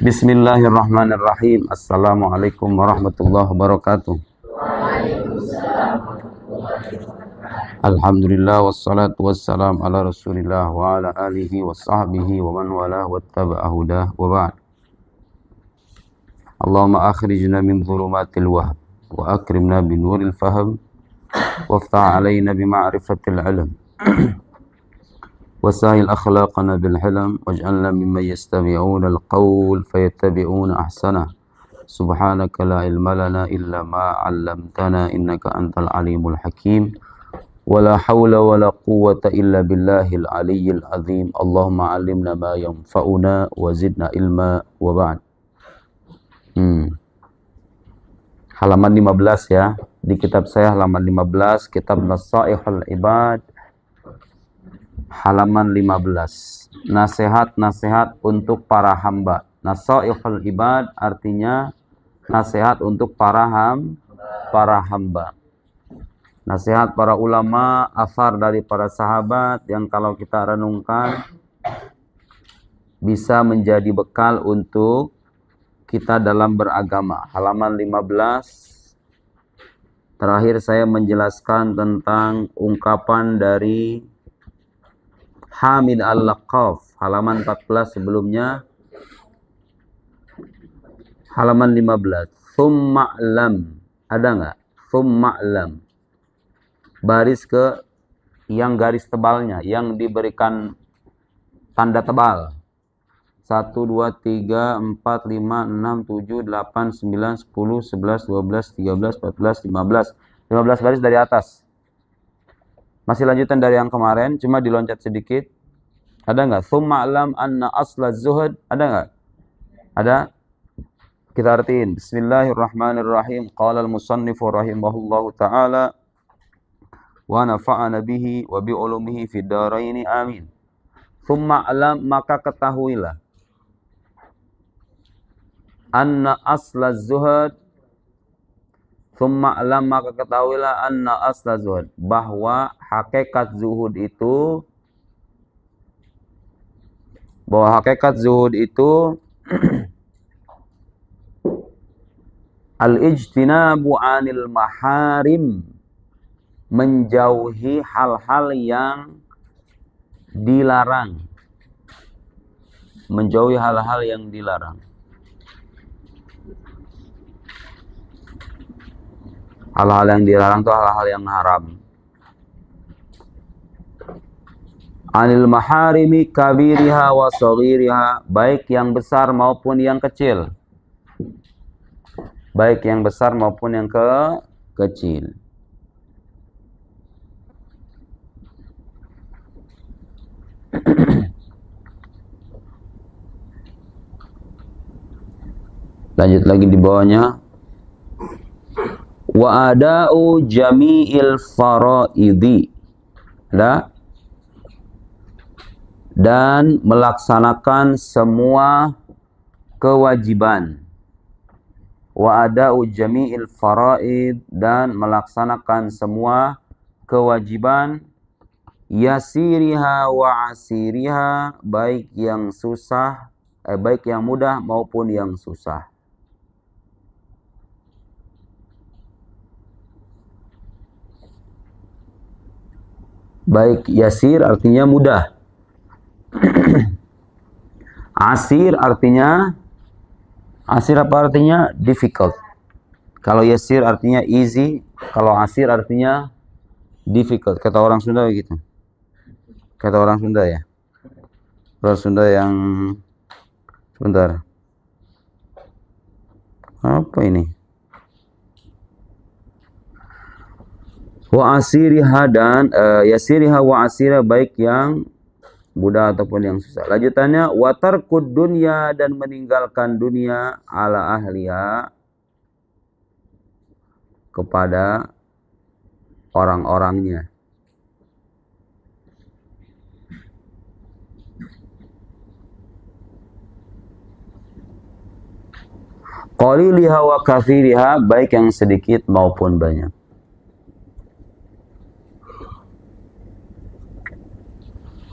Bismillahirrahmanirrahim. Assalamualaikum warahmatullahi wabarakatuh. Alhamdulillah wassalatu wassalam ala Rasulillah wa ala alihi wa sahbihi wa man wala wattaba'a hudah wa ba'd. Allahumma akhrijna min dhulumatil wahm wa akrimna bi nuril fahm waftah alaina bi ma'rifatil ilm وسائل أخلاقنا بالحلم واجعلنا ممن يستمعون القول فيتبعون أحسنه سبحانك لا علم لنا إلا ما علمتنا إنك أنت العليم الحكيم ولا حول ولا قوة إلا بالله العلي العظيم اللهم علمنا ما ينفعنا وزدنا علما وبعد. Halaman 15 ya, di kitab saya halaman 15, kitab Nasaihul Ibad, halaman 15. Nasihat-nasihat untuk para hamba. Nasaihul ibad artinya nasihat untuk para hamba. Nasihat para ulama, asar dari para sahabat yang kalau kita renungkan bisa menjadi bekal untuk kita dalam beragama. Halaman 15. Terakhir saya menjelaskan tentang ungkapan dari Hamid al-Laqaf, halaman 14 sebelumnya, halaman 15. Thumma'lam, ada nggak? Thumma'lam, baris ke yang garis tebalnya, yang diberikan tanda tebal. 1, 2, 3, 4, 5, 6, 7, 8, 9, 10, 11, 12, 13, 14, 15. 15 baris dari atas. Masih lanjutan dari yang kemarin, cuma diloncat sedikit. Ada nggak? Thumma'lam anna asla zuhud. Ada nggak? Ada? Kita artiin. Bismillahirrahmanirrahim. Qala al-musannifu rahimahullahu ta'ala wa nafa'ana bihi wa bi'ulumihi fid dharaini amin. Thumma'lam, maka ketahuilah, anna asla zuhud. Thumma'lam, maka ketahuilah, anna asla zuhud, bahwa hakikat zuhud itu, al-ijtinabu anil maharim, menjauhi hal-hal yang dilarang. Menjauhi hal-hal yang dilarang. Hal-hal yang dilarang itu hal-hal yang haram. Anil maharimi kabiriha wa saghiriha, baik yang besar maupun yang kecil. Baik yang besar maupun yang kecil. Lanjut lagi di bawahnya. Wa ada'u jami'il faraidi, dan melaksanakan semua kewajiban. Wa ada'u jami'il faraid, dan melaksanakan semua kewajiban. Yasiriha wa asiriha, baik yang susah, baik yang mudah maupun yang susah. Baik yasir artinya mudah. Asir artinya, asir apa artinya? Difficult. Kalau yasir artinya easy, kalau asir artinya difficult. Kata orang Sunda begitu. Kata orang Sunda ya. Orang Sunda yang, sebentar. Apa ini? Wa asiriha, dan yasiriha wa asiriha, baik yang mudah ataupun yang susah. Lanjutannya, wa tarkud dunya, dan meninggalkan dunia, ala ahliha, kepada orang-orangnya. Qaliliha wa kathiriha, baik yang sedikit maupun banyak.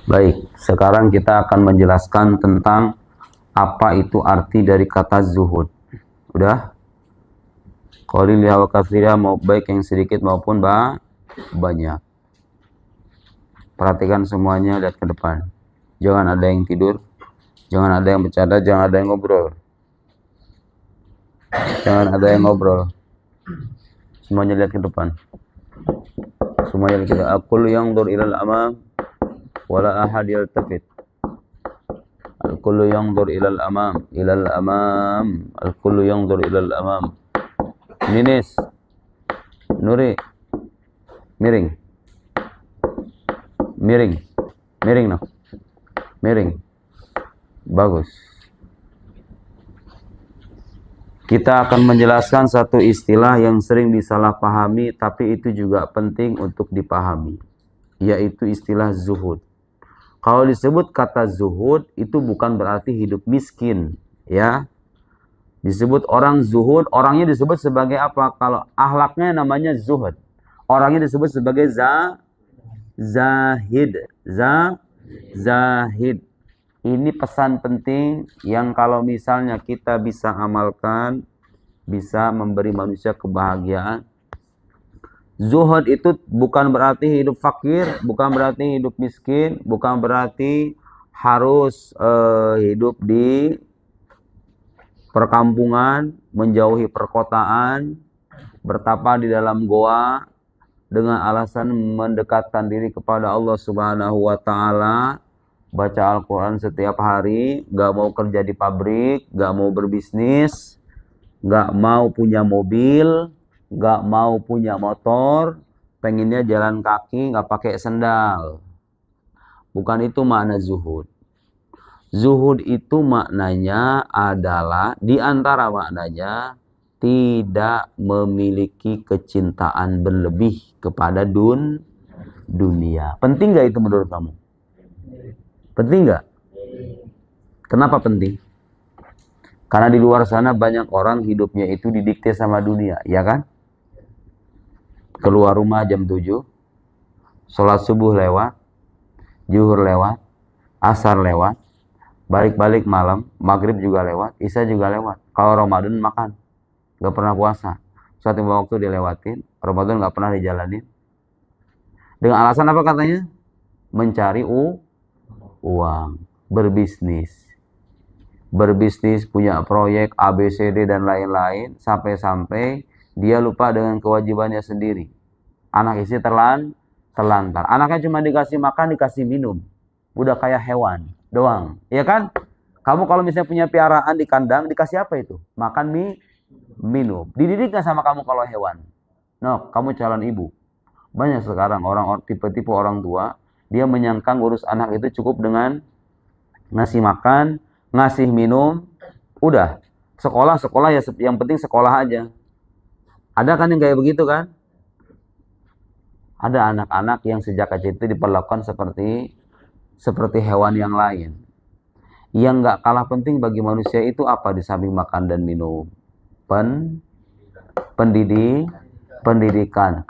Baik, sekarang kita akan menjelaskan tentang Apa itu arti dari kata zuhud? Udah? Qalilha wa katsira, mau baik yang sedikit maupun banyak. Perhatikan semuanya, lihat ke depan. Jangan ada yang tidur, jangan ada yang bercanda, jangan ada yang ngobrol. Jangan ada yang ngobrol. Semuanya lihat ke depan. Semuanya lihat ke depan. Aqul yanzur ilal amam wala ahad yaltafit. Al-kullu yanzur ilal amam, ilal amam. Al-kullu yanzur ilal amam. Ninis, Nuri, miring, miring, miring no, miring, bagus. Kita akan menjelaskan satu istilah yang sering disalahpahami, tapi itu juga penting untuk dipahami, yaitu istilah zuhud. Kalau disebut kata zuhud, itu bukan berarti hidup miskin, ya. Disebut orang zuhud, orangnya disebut sebagai apa? Kalau akhlaknya namanya zuhud. Orangnya disebut sebagai zahid. Zahid. Ini pesan penting yang kalau misalnya kita bisa amalkan, bisa memberi manusia kebahagiaan. Zuhud itu bukan berarti hidup fakir, bukan berarti hidup miskin, bukan berarti harus hidup di perkampungan, menjauhi perkotaan, bertapa di dalam goa dengan alasan mendekatkan diri kepada Allah Subhanahu wa taala, baca Al-Qur'an setiap hari, gak mau kerja di pabrik, gak mau berbisnis, gak mau punya mobil, gak mau punya motor, pengennya jalan kaki, gak pakai sendal. Bukan itu makna zuhud. Zuhud itu maknanya adalah, di antara maknanya, tidak memiliki kecintaan berlebih kepada dunia. Penting gak itu menurut kamu? Penting gak? Kenapa penting? Karena di luar sana banyak orang hidupnya itu didikte sama dunia, ya kan? Keluar rumah jam 7, sholat subuh lewat, zuhur lewat, asar lewat, balik-balik malam, maghrib juga lewat, isya juga lewat. Kalau Ramadan makan, gak pernah puasa. Suatu waktu dilewatin, Ramadan gak pernah dijalanin. Dengan alasan apa katanya? Mencari uang, berbisnis. Berbisnis, punya proyek ABCD dan lain-lain, sampai-sampai dia lupa dengan kewajibannya sendiri. Anak istri terlantar. Anaknya cuma dikasih makan, dikasih minum. Udah kayak hewan doang, ya kan? Kamu kalau misalnya punya piaraan di kandang, dikasih apa itu? Makan, minum. Dididik gak sama kamu kalau hewan? No, kamu calon ibu. Banyak sekarang tipe-tipe orang tua, dia menyangka ngurus anak itu cukup dengan ngasih makan, ngasih minum, udah. Sekolah ya, yang penting sekolah aja. Ada kan yang kayak begitu kan? Ada anak-anak yang sejak kecil itu diperlakukan seperti hewan yang lain. Yang nggak kalah penting bagi manusia itu apa di samping makan dan minum? Pendidikan,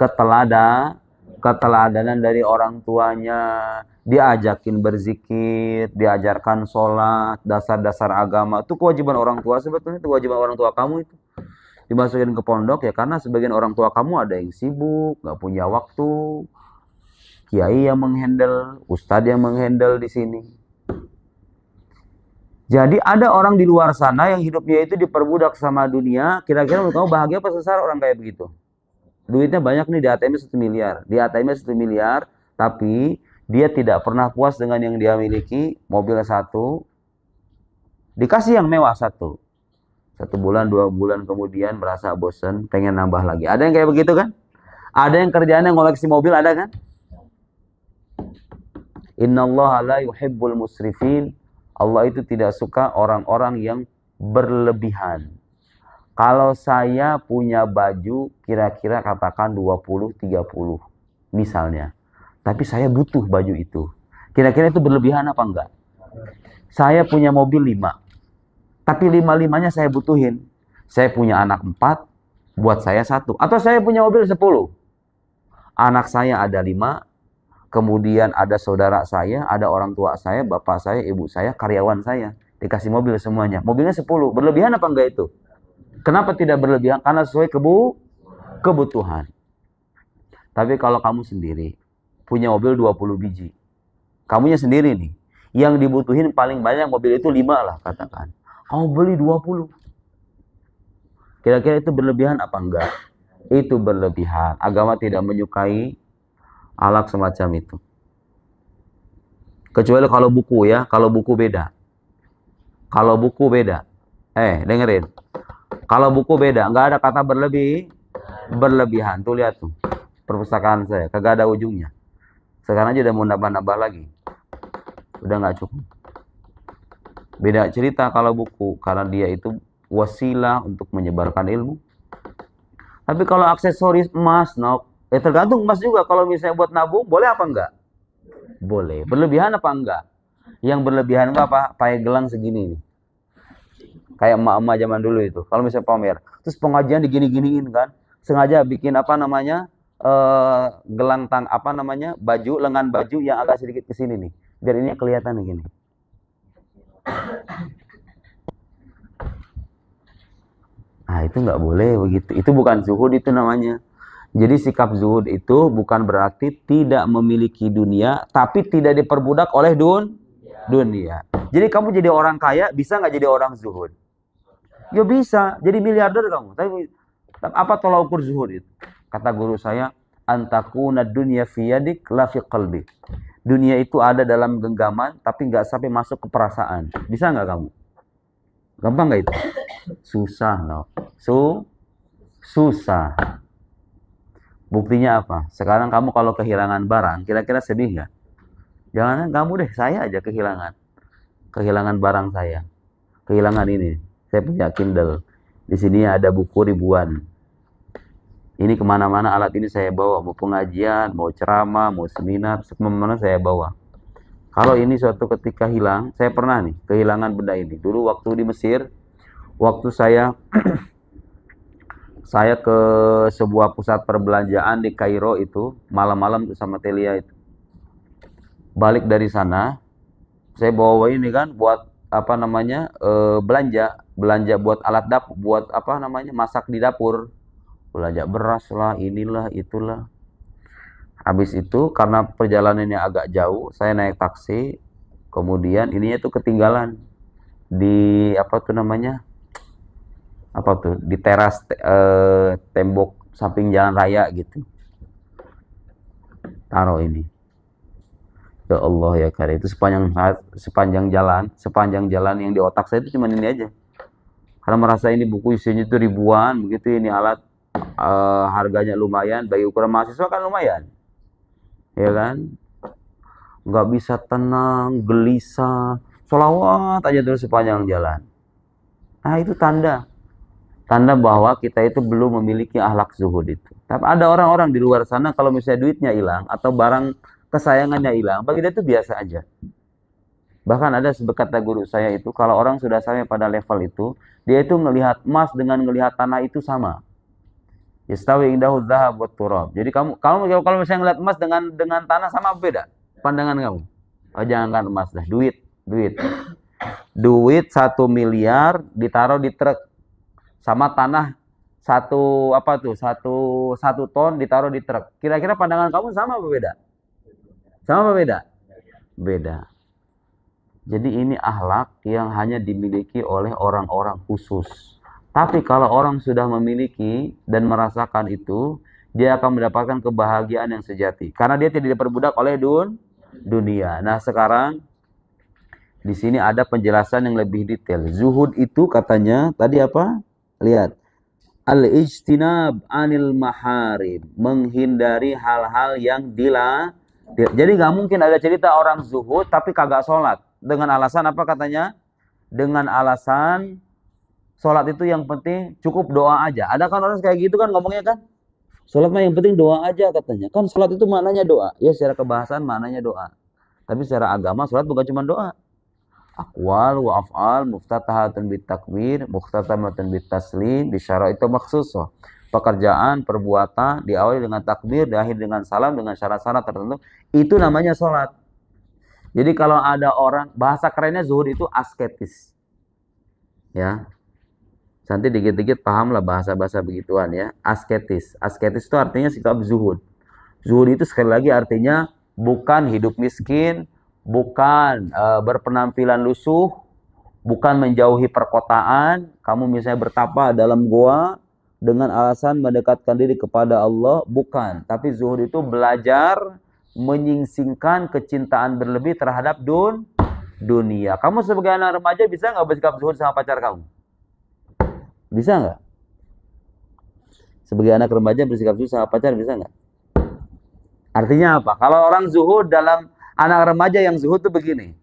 keteladanan dari orang tuanya, diajakin berzikir, diajarkan sholat, dasar-dasar agama. Itu kewajiban orang tua sebetulnya, itu kewajiban orang tua kamu itu. Dimasukin ke pondok ya karena sebagian orang tua kamu ada yang sibuk, nggak punya waktu. Kiai yang menghandle, ustadz yang menghandle di sini. Jadi ada orang di luar sana yang hidupnya itu diperbudak sama dunia. Kira-kira menurut kamu bahagia apa sengsara orang kayak begitu? Duitnya banyak nih, di ATM-nya 1 miliar. Di ATM-nya 1 miliar, tapi dia tidak pernah puas dengan yang dia miliki. Mobilnya 1, dikasih yang mewah 1. 1 bulan, 2 bulan kemudian merasa bosan, pengen nambah lagi. Ada yang kayak begitu kan? Ada yang kerjaannya ngoleksi mobil, ada kan? Innallaha la yuhibbul musrifin. Allah itu tidak suka orang-orang yang berlebihan. Kalau saya punya baju kira-kira katakan 20-30 misalnya. Tapi saya butuh baju itu. Kira-kira itu berlebihan apa enggak? Saya punya mobil 5. Tapi 5-5-nya saya butuhin. Saya punya anak 4, buat saya 1. Atau saya punya mobil 10. Anak saya ada 5, kemudian ada saudara saya, ada orang tua saya, bapak saya, ibu saya, karyawan saya. Dikasih mobil semuanya. Mobilnya 10. Berlebihan apa enggak itu? Kenapa tidak berlebihan? Karena sesuai kebutuhan. Tapi kalau kamu sendiri punya mobil 20 biji. Kamunya sendiri nih. Yang dibutuhin paling banyak mobil itu 5 lah katakan. Kamu beli 20. Kira-kira itu berlebihan apa enggak? Itu berlebihan. Agama tidak menyukai akhlak semacam itu. Kecuali kalau buku ya. Kalau buku beda. Kalau buku beda. Dengerin. Kalau buku beda. Enggak ada kata berlebihan. Tuh lihat tuh. Perpustakaan saya. Kagak ada ujungnya. Sekarang aja udah mau nambah-nambah lagi. Udah nggak cukup. Beda cerita kalau buku. Karena dia itu wasilah untuk menyebarkan ilmu. Tapi kalau aksesoris emas, tergantung emas juga. Kalau misalnya buat nabung, boleh apa enggak? Boleh. Berlebihan apa enggak? Yang berlebihan enggak apa? Pakai gelang segini nih. Kayak emak-emak zaman dulu itu. Kalau misalnya pamer. Terus pengajian digini-giniin kan. Sengaja bikin gelang baju, lengan baju yang agak sedikit ke sini nih. Biar ini kelihatan gini. Nah, itu nggak boleh begitu. Itu bukan zuhud itu namanya. Jadi sikap zuhud itu bukan berarti tidak memiliki dunia, tapi tidak diperbudak oleh dunia. Jadi kamu jadi orang kaya, bisa nggak jadi orang zuhud? Ya bisa, jadi miliarder kamu. Tapi apa tolak ukur zuhud itu? Kata guru saya, antakuna dunya fi yadik la fi qalbi. Dunia itu ada dalam genggaman, tapi nggak sampai masuk ke perasaan. Bisa nggak kamu? Gampang nggak itu? Susah, susah. Buktinya apa? Sekarang kamu kalau kehilangan barang, kira-kira sedih nggak? Jangan kamu deh, saya aja kehilangan barang saya. Kehilangan ini. Saya punya Kindle. Di sini ada buku ribuan. Ini kemana-mana alat ini saya bawa. Mau pengajian, mau ceramah, mau seminar, kemana-mana saya bawa. Kalau ini suatu ketika hilang, saya pernah nih kehilangan benda ini. Dulu waktu di Mesir, waktu saya ke sebuah pusat perbelanjaan di Kairo itu, malam-malam sama Telia itu. Balik dari sana, saya bawa ini kan buat belanja buat alat dapur, buat masak di dapur. Belanja beras lah, inilah, itulah. Habis itu karena perjalanannya agak jauh, saya naik taksi, kemudian ininya tuh ketinggalan di di teras tembok samping jalan raya gitu. Taruh ini. Ya Allah ya Karim, itu sepanjang jalan yang di otak saya itu cuma ini aja. Karena merasa ini buku isinya itu ribuan, begitu ini alat harganya lumayan, bagi ukuran mahasiswa kan lumayan. Ya kan, nggak bisa tenang, gelisah, sholawat aja terus sepanjang jalan. Nah itu tanda bahwa kita itu belum memiliki akhlak zuhud itu. Tapi ada orang-orang di luar sana kalau misalnya duitnya hilang atau barang kesayangannya hilang, bagi dia itu biasa aja. Bahkan ada kata guru saya itu, kalau orang sudah sampai pada level itu, dia itu melihat emas dengan melihat tanah itu sama. Yastawi indahu dzahab wat turab. Jadi kamu kalau misalnya ngeliat emas dengan tanah sama, beda pandangan kamu. Oh, jangankan emas dah, duit 1 miliar ditaruh di truk sama tanah satu ton ditaruh di truk. Kira-kira pandangan kamu sama apa beda? Sama apa beda? Beda. Jadi ini akhlak yang hanya dimiliki oleh orang-orang khusus. Tapi kalau orang sudah memiliki dan merasakan itu, dia akan mendapatkan kebahagiaan yang sejati. Karena dia tidak diperbudak oleh dunia. Nah sekarang, di sini ada penjelasan yang lebih detail. Zuhud itu katanya, tadi apa? Lihat. Al-ijtinab anil maharim. Menghindari hal-hal yang dilarang. Jadi nggak mungkin ada cerita orang zuhud tapi kagak sholat. Dengan alasan apa katanya? Dengan alasan sholat itu yang penting cukup doa aja. Ada kan orang kayak gitu kan ngomongnya kan? Sholat mah yang penting doa aja katanya. Kan sholat itu maknanya doa. Ya secara kebahasan maknanya doa. Tapi secara agama sholat bukan cuma doa. Aqwal wa af'al muftatahatun bit takbir, muftatamatun bit taslim, bisyara itu maksusoh. Pekerjaan, perbuatan diawali dengan takbir, diakhiri dengan salam dengan syarat-syarat tertentu. Itu namanya sholat. Jadi kalau ada orang, bahasa kerennya zuhud itu asketis. Ya. Nanti dikit-dikit pahamlah bahasa-bahasa begituan ya. Asketis. Asketis itu artinya sikap zuhud. Zuhud itu sekali lagi artinya bukan hidup miskin, bukan berpenampilan lusuh, bukan menjauhi perkotaan. Kamu misalnya bertapa dalam goa dengan alasan mendekatkan diri kepada Allah, bukan. Tapi zuhud itu belajar menyingsingkan kecintaan berlebih terhadap dunia. Kamu sebagai anak remaja bisa nggak bersikap zuhud sama pacar kamu? Bisa nggak? Sebagai anak remaja bersikap zuhud sama pacar bisa nggak? Artinya apa? Kalau orang zuhud dalam anak remaja yang zuhud itu begini.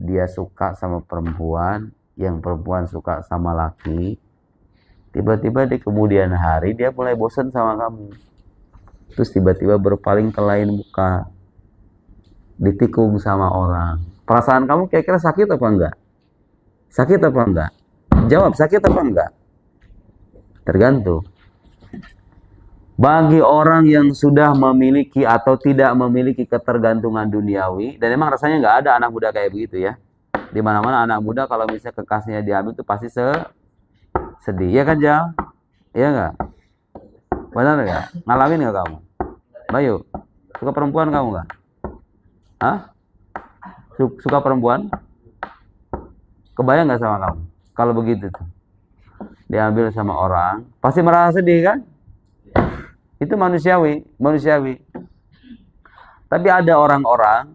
Dia suka sama perempuan, yang perempuan suka sama laki. Tiba-tiba di kemudian hari dia mulai bosan sama kamu. Terus tiba-tiba berpaling ke lain muka. Ditikung sama orang. Perasaan kamu kira-kira sakit apa enggak? Sakit apa enggak? Jawab, sakit apa enggak? Tergantung. Bagi orang yang sudah memiliki atau tidak memiliki ketergantungan duniawi, dan emang rasanya nggak ada anak muda kayak begitu ya. Di mana-mana anak muda kalau misalnya kekasihnya diambil itu pasti sedih, ya kan Jal? Iya nggak? Benar nggak? Ngalamin nggak kamu? Bayu, suka perempuan kamu nggak? Hah? Suka perempuan? Kebayang nggak sama kamu? Kalau begitu tuh, diambil sama orang, pasti merasa sedih kan? Itu manusiawi. Tapi ada orang-orang,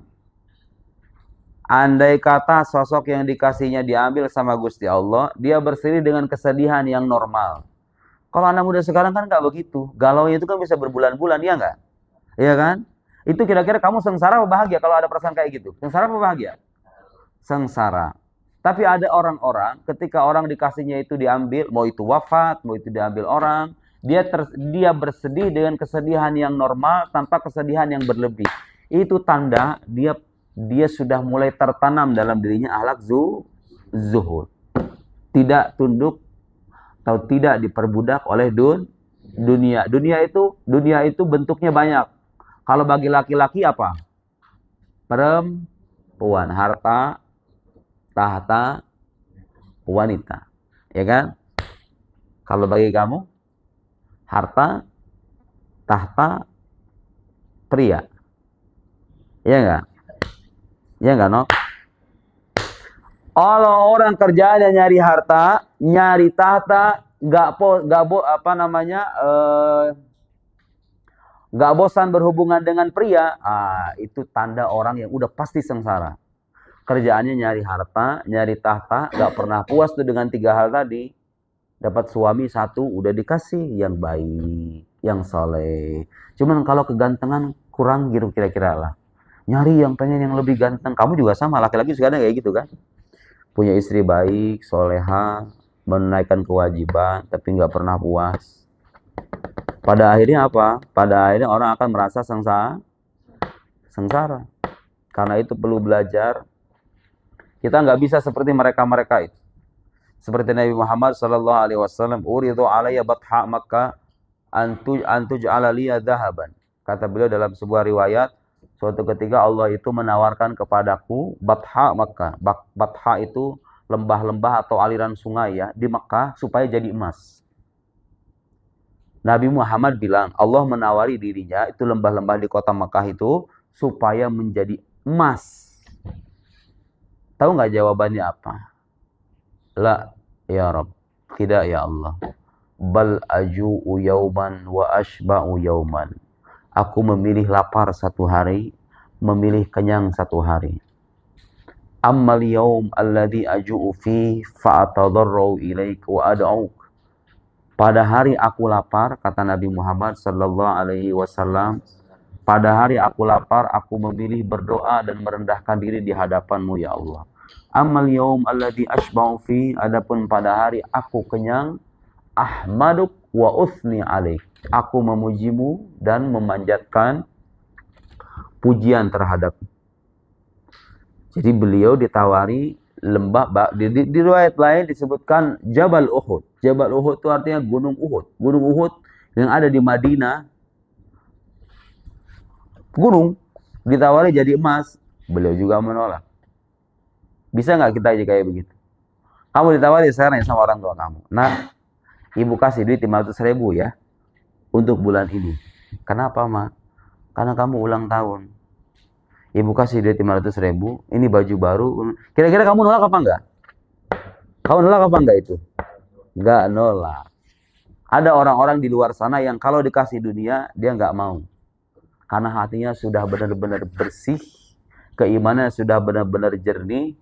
andai kata sosok yang dikasihnya diambil sama Gusti Allah, dia bersedih dengan kesedihan yang normal. Kalau anak muda sekarang kan nggak begitu. Galau itu kan bisa berbulan-bulan, ya nggak? Iya kan? Itu kira-kira kamu sengsara atau bahagia kalau ada perasaan kayak gitu? Sengsara atau bahagia? Sengsara. Tapi ada orang-orang, ketika orang dikasihnya itu diambil, mau itu wafat, mau itu diambil orang, dia bersedih dengan kesedihan yang normal tanpa kesedihan yang berlebih. Itu tanda dia sudah mulai tertanam dalam dirinya akhlak zuhud. Tidak tunduk atau tidak diperbudak oleh dunia. Dunia itu bentuknya banyak. Kalau bagi laki-laki apa? Perempuan, harta, tahta, wanita. Ya kan? Kalau bagi kamu harta, tahta, pria. Iya enggak? Iya enggak, Nok? Kalau orang kerjanya nyari harta, nyari tahta, nggak bosan berhubungan dengan pria, itu tanda orang yang udah pasti sengsara. Kerjaannya nyari harta, nyari tahta, nggak pernah puas tuh dengan 3 hal tadi. Dapat suami 1, udah dikasih yang baik, yang soleh. Cuman kalau kegantengan kurang gitu kira-kira lah. Nyari yang pengen yang lebih ganteng. Kamu juga sama, laki-laki sekarang kayak gitu kan. Punya istri baik, soleha, menunaikan kewajiban, tapi nggak pernah puas. Pada akhirnya apa? Pada akhirnya orang akan merasa sengsara. Karena itu perlu belajar. Kita nggak bisa seperti mereka-mereka itu. Seperti Nabi Muhammad SAW, uridu alayya batha Makkah antuj'ala liya dhahaban. Kata beliau dalam sebuah riwayat, suatu ketika Allah itu menawarkan kepadaku batha Makkah. Batha itu lembah-lembah atau aliran sungai ya di Makkah supaya jadi emas. Nabi Muhammad bilang Allah menawari dirinya itu lembah-lembah di kota Makkah itu supaya menjadi emas. Tahu nggak jawabannya apa? La ya Rabb, tidak ya Allah. Bal aju'u yauman wa ashba'u yauman. Aku memilih lapar 1 hari, memilih kenyang 1 hari. Ammal yaum alladhi aju'u fi fa'atadarru ilaik wa ad'uk. Pada hari aku lapar, kata Nabi Muhammad sallallahu alaihi wasallam, pada hari aku lapar, aku memilih berdoa dan merendahkan diri di hadapanmu ya Allah. Amal yaum alladhi ashba'u fi, adapun pada hari aku kenyang, ahmaduk wa uthni alaik. Aku memujimu dan memanjatkan pujian terhadapmu. Jadi beliau ditawari lembah, di riwayat lain disebutkan Jabal Uhud. Jabal Uhud itu artinya Gunung Uhud. Gunung Uhud yang ada di Madinah. Gunung ditawari jadi emas. Beliau juga menolak. Bisa nggak kita aja kayak begitu? Kamu ditawari sekarang ya sama orang tua kamu. Nah, ibu kasih duit 500.000 ya untuk bulan ini. Kenapa, Ma? Karena kamu ulang tahun. Ibu kasih duit 500.000, ini baju baru. Kira-kira kamu nolak apa enggak? Kamu nolak apa enggak itu? Enggak nolak. Ada orang-orang di luar sana yang kalau dikasih dunia, dia enggak mau. Karena hatinya sudah benar-benar bersih, keimanannya sudah benar-benar jernih,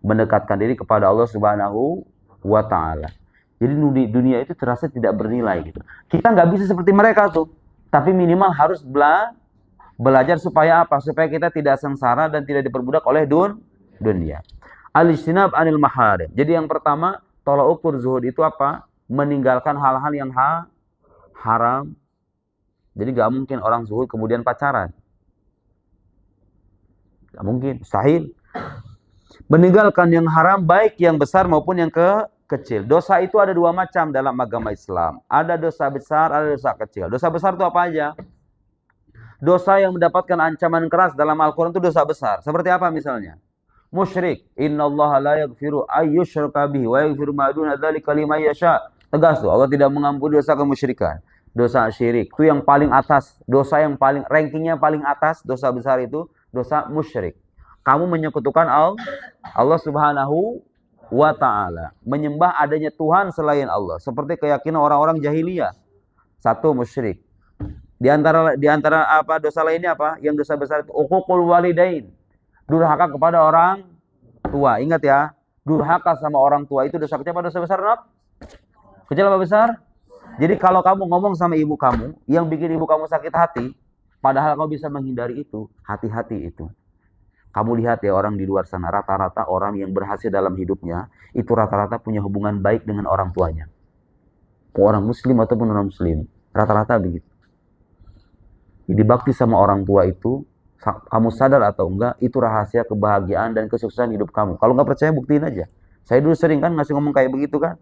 mendekatkan diri kepada Allah Subhanahu wa Ta'ala. Jadi dunia itu terasa tidak bernilai gitu. Kita nggak bisa seperti mereka tuh, tapi minimal harus belajar supaya apa? Supaya kita tidak sengsara dan tidak diperbudak oleh dunia. Al-ijtinab anil maharim. Jadi yang pertama, tolak ukur zuhud itu apa? Meninggalkan hal-hal yang haram. Jadi gak mungkin orang zuhud kemudian pacaran. Gak mungkin, mustahil. Meninggalkan yang haram, baik yang besar maupun yang kecil. Dosa itu ada dua macam dalam agama Islam. Ada dosa besar, ada dosa kecil. Dosa besar itu apa aja? Dosa yang mendapatkan ancaman keras dalam Al-Quran itu dosa besar. Seperti apa misalnya? Musyrik. Innallaha la yaghfiru ayyushraka bihi wa yaghfiru ma duna dzalika liman yasha. Tegas tuh, Allah tidak mengampuni dosa kemusyrikan. Dosa syirik itu yang paling atas, dosa yang paling rankingnya paling atas, dosa besar itu dosa musyrik. Kamu menyekutukan Allah Subhanahu wa Ta'ala, menyembah adanya Tuhan selain Allah, seperti keyakinan orang-orang jahiliyah. Satu, musyrik. Di antara apa dosa lainnya apa? Yang dosa besar itu uququl walidain, durhaka kepada orang tua. Ingat ya, durhaka sama orang tua itu dosa kecil apa dosa besar? Kecil apa besar? Jadi kalau kamu ngomong sama ibu kamu, yang bikin ibu kamu sakit hati, padahal kamu bisa menghindari itu, hati-hati itu. Kamu lihat ya orang di luar sana, rata-rata orang yang berhasil dalam hidupnya, itu rata-rata punya hubungan baik dengan orang tuanya. Orang muslim ataupun non-muslim, rata-rata begitu. Jadi bakti sama orang tua itu, kamu sadar atau enggak, itu rahasia kebahagiaan dan kesuksesan hidup kamu. Kalau nggak percaya, buktiin aja. Saya dulu sering kan ngasih ngomong kayak begitu kan.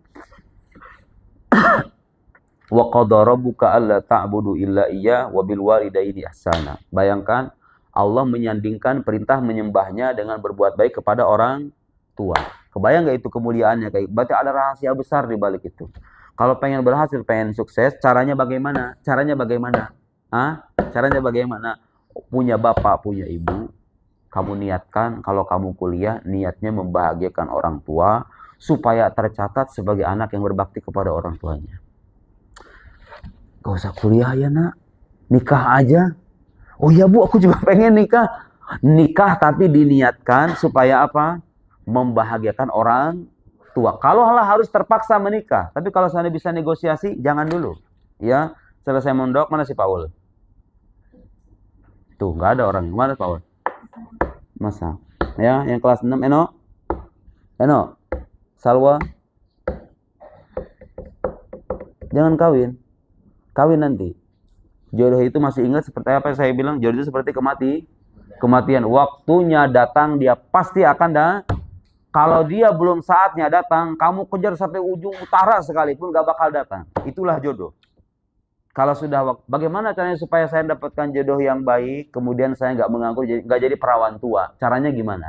Wa qadara rabbuka alla ta'budu illa iyyah wa bil walidaini ihsana. Bayangkan Allah menyandingkan perintah menyembahnya dengan berbuat baik kepada orang tua. Kebayang nggak itu kemuliaannya? Kayak berarti ada rahasia besar di balik itu. Kalau pengen berhasil, pengen sukses, caranya bagaimana? Caranya bagaimana? Caranya bagaimana? Punya bapak, punya ibu, kamu niatkan kalau kamu kuliah, niatnya membahagiakan orang tua supaya tercatat sebagai anak yang berbakti kepada orang tuanya. Gak usah kuliah ya nak, nikah aja. Oh ya bu, aku juga pengen nikah. Nikah tapi diniatkan supaya apa? Membahagiakan orang tua. Kalau harus terpaksa menikah, tapi kalau saya bisa negosiasi, jangan dulu. Ya, selesai mondok, mana si Paul? Tuh, nggak ada orang. Mana Paul? Masa? Ya, yang kelas 6, Eno, Salwa. Jangan kawin nanti. Jodoh itu masih ingat seperti apa yang saya bilang, jodoh itu seperti kematian. Waktunya datang, dia pasti akan kalau dia belum saatnya datang, kamu kejar sampai ujung utara sekalipun gak bakal datang. Itulah jodoh. Kalau sudah, bagaimana caranya supaya saya dapatkan jodoh yang baik, kemudian saya gak menganggur, gak jadi perawan tua. Caranya gimana?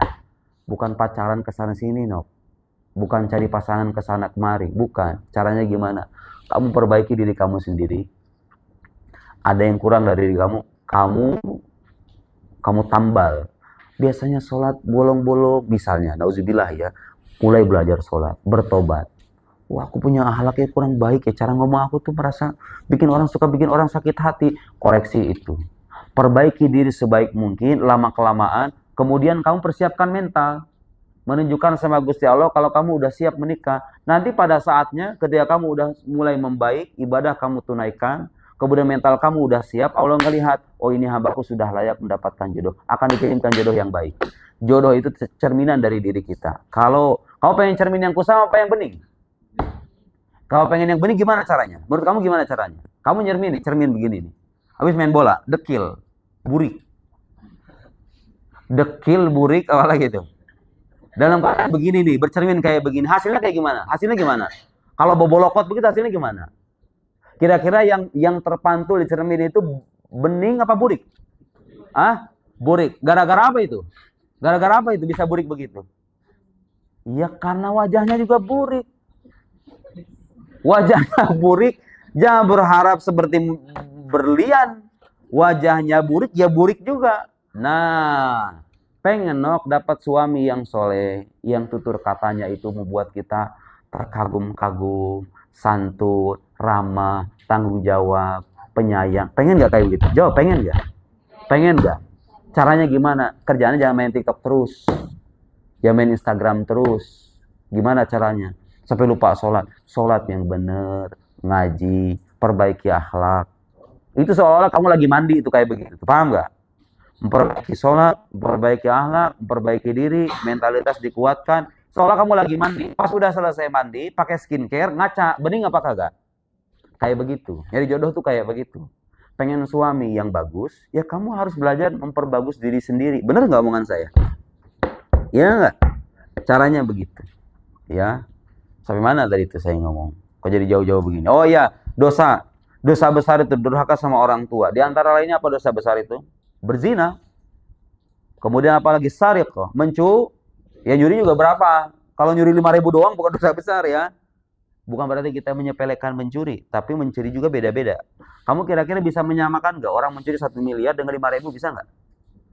Bukan pacaran kesana sini, no. Bukan cari pasangan kesana kemari, bukan. Caranya gimana? Kamu perbaiki diri kamu sendiri. Ada yang kurang dari diri kamu, kamu tambal. Biasanya sholat bolong-bolong, misalnya, nauzubillah ya, mulai belajar sholat, bertobat. Wah, aku punya akhlaknya kurang baik ya, cara ngomong aku tuh merasa bikin orang sakit hati. Koreksi itu. Perbaiki diri sebaik mungkin, lama-kelamaan, kemudian kamu persiapkan mental. Menunjukkan sama Gusti Allah kalau kamu udah siap menikah. Nanti pada saatnya ketika kamu udah mulai membaik, ibadah kamu tunaikan, kemudian mental kamu udah siap, Allah ngelihat, oh ini hambaku sudah layak mendapatkan jodoh, akan dikirimkan jodoh yang baik. Jodoh itu cerminan dari diri kita. Kalau kamu pengen cermin yang kusam apa yang bening? Kalau pengen yang bening gimana caranya? Menurut kamu gimana caranya? Kamu cermin begini nih. Habis main bola, dekil, burik. Dekil, burik, apa lagi itu? Dalam keadaan begini nih, bercermin kayak begini, hasilnya kayak gimana? Hasilnya gimana? Kalau bobolokot begitu hasilnya gimana? Kira-kira yang terpantul di cermin itu bening apa burik? Burik. Gara-gara apa itu? Gara-gara apa itu bisa burik begitu? Ya karena wajahnya juga burik. Wajahnya burik, jangan berharap seperti berlian. Wajahnya burik, ya burik juga. Nah, pengen nok dapat suami yang soleh, yang tutur katanya itu membuat kita terkagum-kagum, santun, ramah, tanggung jawab, penyayang. Pengen gak kayak begitu? Jawab, pengen gak? Pengen gak? Caranya gimana? Kerjaannya jangan main TikTok terus. Jangan main Instagram terus. Gimana caranya? Sampai lupa sholat. Sholat yang benar, ngaji, perbaiki akhlak. Itu seolah-olah kamu lagi mandi itu kayak begitu. Paham gak? Memperbaiki sholat, memperbaiki akhlak, memperbaiki diri, mentalitas dikuatkan. Seolah kamu lagi mandi. Pas udah selesai mandi, pakai skincare, ngaca. Bening apa kagak? Kayak begitu. Jadi jodoh tuh kayak begitu. Pengen suami yang bagus, ya kamu harus belajar memperbagus diri sendiri. Bener nggak omongan saya? Ya nggak? Caranya begitu. Ya. Sampai mana tadi itu saya ngomong? Kok jadi jauh-jauh begini? Oh iya, dosa. Dosa besar itu durhaka sama orang tua. Di antara lainnya apa dosa besar itu? Berzina. Kemudian apalagi sariq, mencu. Ya nyuri juga berapa? Kalau nyuri 5.000 doang bukan dosa besar ya. Bukan berarti kita menyepelekan mencuri, tapi mencuri juga beda-beda. Kamu kira-kira bisa menyamakan nggak orang mencuri 1 miliar dengan 5.000, bisa nggak?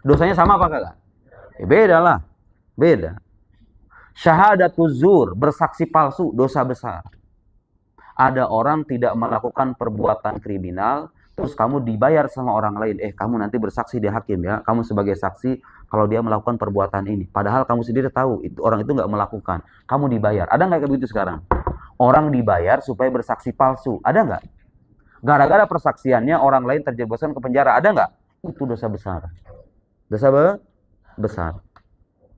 Dosanya sama apa kagak? Ya beda lah, beda. Syahadatuz zur, bersaksi palsu, dosa besar. Ada orang tidak melakukan perbuatan kriminal, terus kamu dibayar sama orang lain. Kamu nanti bersaksi di hakim ya. Kamu sebagai saksi kalau dia melakukan perbuatan ini. Padahal kamu sendiri tahu itu orang itu nggak melakukan. Kamu dibayar. Ada nggak kayak begitu sekarang? Orang dibayar supaya bersaksi palsu. Ada nggak? Gara-gara persaksiannya orang lain terjerumuskan ke penjara. Ada nggak? Itu dosa besar. Dosa besar.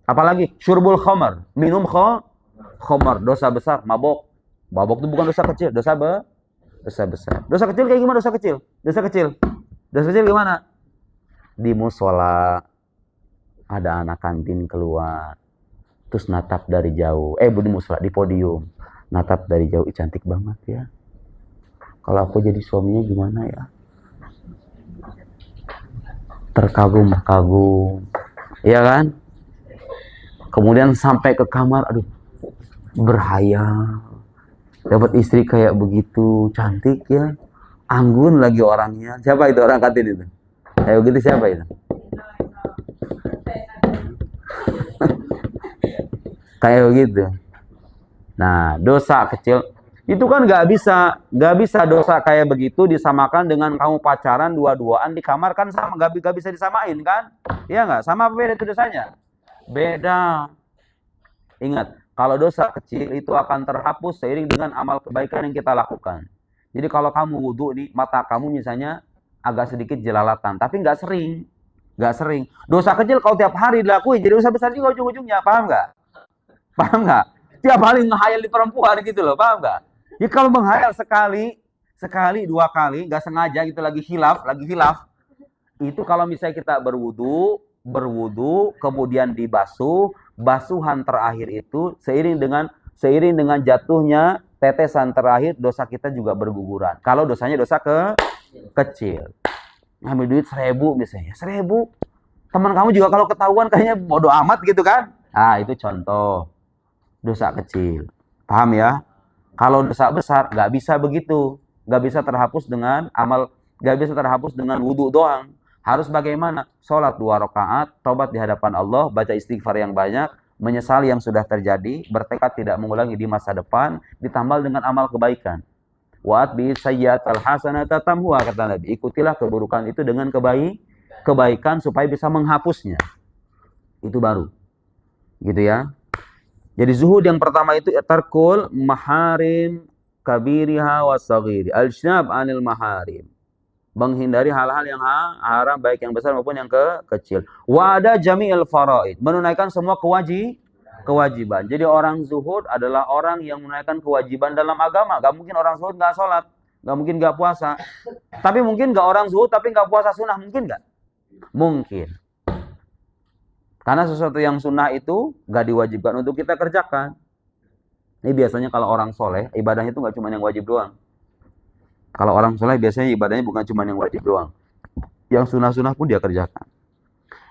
Apalagi syurbul khamar, minum khamar, dosa besar. Mabok. Mabok itu bukan dosa kecil, dosa besar. Dosa kecil kayak gimana dosa kecil? Dosa kecil gimana? Di musola ada anak kantin keluar. Terus natap dari jauh. Di musola, di podium. Natap dari jauh, cantik banget ya. Kalau aku jadi suaminya gimana ya? Terkagum-kagum. Iya kan? Kemudian sampai ke kamar, aduh, berhayal. Dapat istri kayak begitu, cantik ya. Anggun lagi orangnya. Siapa itu orang kantin itu? Kayak begitu siapa itu? Kayak begitu. Nah, dosa kecil itu kan nggak bisa dosa kayak begitu disamakan dengan kamu pacaran dua-duaan di kamar, kan sama, nggak bisa disamain kan? Iya nggak? Sama apa beda itu dosanya? Beda. Ingat, kalau dosa kecil itu akan terhapus seiring dengan amal kebaikan yang kita lakukan. Jadi kalau kamu wudhu nih, mata kamu misalnya agak sedikit jelalatan, tapi nggak sering. Dosa kecil kalau tiap hari dilakuin, jadi dosa besar juga ujung-ujungnya, paham nggak? Paham nggak? Tiap hari ngehayal di perempuan gitu loh, paham nggak? Ya kalau menghayal sekali, 2 kali, nggak sengaja gitu lagi hilaf, itu kalau misalnya kita berwudu, kemudian dibasuh, basuhan terakhir itu seiring dengan jatuhnya tetesan terakhir, dosa kita juga berguguran. Kalau dosanya dosa kecil. Ngambil duit 1.000 misalnya, 1.000. Teman kamu juga kalau ketahuan kayaknya bodoh amat gitu kan? Itu contoh dosa kecil. Paham ya? Kalau dosa besar nggak bisa begitu, nggak bisa terhapus dengan amal, nggak bisa terhapus dengan wudhu doang. Harus bagaimana? Sholat 2 rakaat, tobat di hadapan Allah, baca istighfar yang banyak, menyesali yang sudah terjadi, bertekad tidak mengulangi di masa depan, ditambal dengan amal kebaikan. Wa'at bi sayyi'atal hasanata tamhuha, kata Nabi. Ikutilah keburukan itu dengan kebaikan supaya bisa menghapusnya. Itu baru. Gitu ya. Jadi zuhud yang pertama itu tarkul maharim kabiriha wasaghiri, al-synab anil maharim. Menghindari hal-hal yang haram, baik yang besar maupun yang kecil. Wa ada jami'il faraid, menunaikan semua kewajiban. Jadi orang zuhud adalah orang yang menunaikan kewajiban dalam agama. Gak mungkin orang zuhud gak sholat, gak mungkin gak puasa. Tapi mungkin gak orang zuhud tapi gak puasa sunnah, mungkin gak? Mungkin. Karena sesuatu yang sunnah itu gak diwajibkan untuk kita kerjakan. Ini biasanya kalau orang soleh, ibadahnya itu gak cuma yang wajib doang. Kalau orang soleh biasanya ibadahnya bukan cuma yang wajib doang. Yang sunnah-sunnah pun dia kerjakan.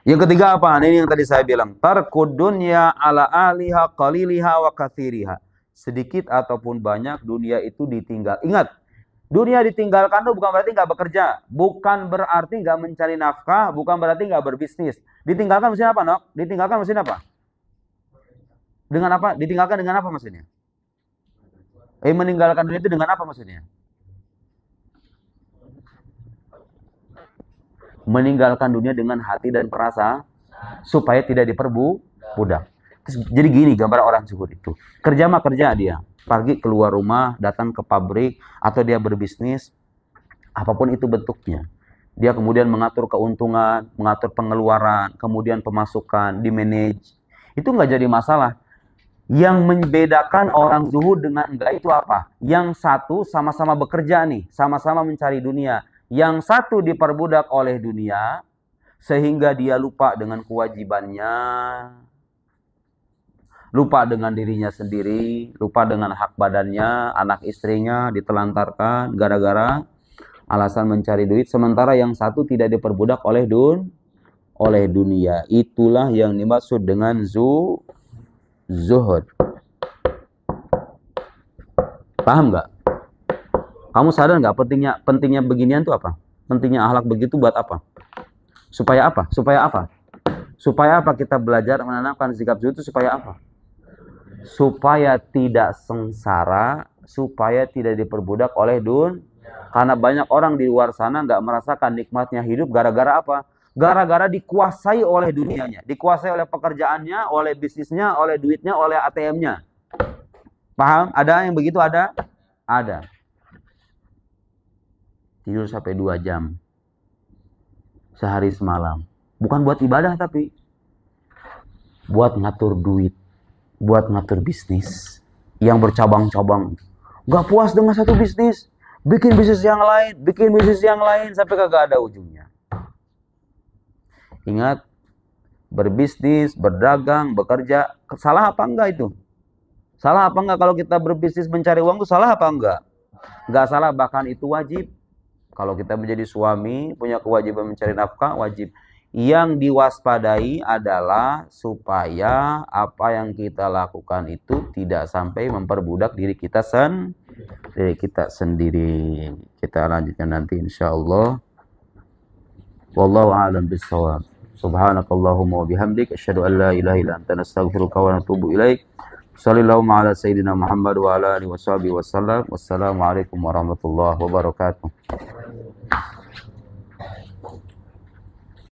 Yang ketiga apa? Nah, ini yang tadi saya bilang. Tarkud dunya ala aliha qaliliha wa kathiriha. Sedikit ataupun banyak dunia itu ditinggal. Ingat, dunia ditinggalkan itu bukan berarti nggak bekerja. Bukan berarti nggak mencari nafkah. Bukan berarti nggak berbisnis. Ditinggalkan mesin apa, Nok? Ditinggalkan mesin apa? Dengan apa? Ditinggalkan dengan apa maksudnya? Meninggalkan dunia itu dengan apa maksudnya? Meninggalkan dunia dengan hati dan perasa supaya tidak diperbudak. Jadi gini gambar orang zuhud itu. Kerja mah kerja dia. Pagi keluar rumah, datang ke pabrik atau dia berbisnis, apapun itu bentuknya. Dia kemudian mengatur keuntungan, mengatur pengeluaran, kemudian pemasukan, di-manage. Itu nggak jadi masalah. Yang membedakan orang zuhud dengan enggak itu apa? Yang satu sama-sama bekerja nih, sama-sama mencari dunia. Yang satu diperbudak oleh dunia, sehingga dia lupa dengan kewajibannya, lupa dengan dirinya sendiri, lupa dengan hak badannya, anak istrinya ditelantarkan gara-gara alasan mencari duit. Sementara yang satu tidak diperbudak oleh dunia. Itulah yang dimaksud dengan zuhud. Paham nggak? Kamu sadar nggak pentingnya beginian tuh apa? Pentingnya akhlak begitu buat apa? Supaya apa? Supaya apa? Supaya apa kita belajar menanamkan sikap zuhud itu supaya apa? Supaya tidak sengsara, supaya tidak diperbudak oleh karena banyak orang di luar sana nggak merasakan nikmatnya hidup gara-gara apa? Gara-gara dikuasai oleh dunianya, dikuasai oleh pekerjaannya, oleh bisnisnya, oleh duitnya, oleh ATM-nya. Paham? Ada yang begitu? Ada? Ada. Tidur sampai 2 jam. Sehari semalam. Bukan buat ibadah tapi buat ngatur duit. Buat ngatur bisnis. Yang bercabang-cabang. Gak puas dengan satu bisnis. Bikin bisnis yang lain. Bikin bisnis yang lain. Sampai kagak ada ujungnya. Ingat. Berbisnis, berdagang, bekerja. Salah apa enggak itu? Salah apa enggak kalau kita berbisnis mencari uang itu salah apa enggak? Enggak salah, bahkan itu wajib. Kalau kita menjadi suami, punya kewajiban mencari nafkah, wajib. Yang diwaspadai adalah supaya apa yang kita lakukan itu tidak sampai memperbudak diri kita sendiri. Kita lanjutkan nanti insyaallah. Wallahu a'lam bishawab. Subhanakallahumma wa bihamdik asyhadu an la ilaha illa anta nastaghfiruka wa natubu ilaik. Sallallahu ala sayyidina Muhammad wa ala alihi washabihi wasallam. Wassalamualaikum warahmatullahi wabarakatuh.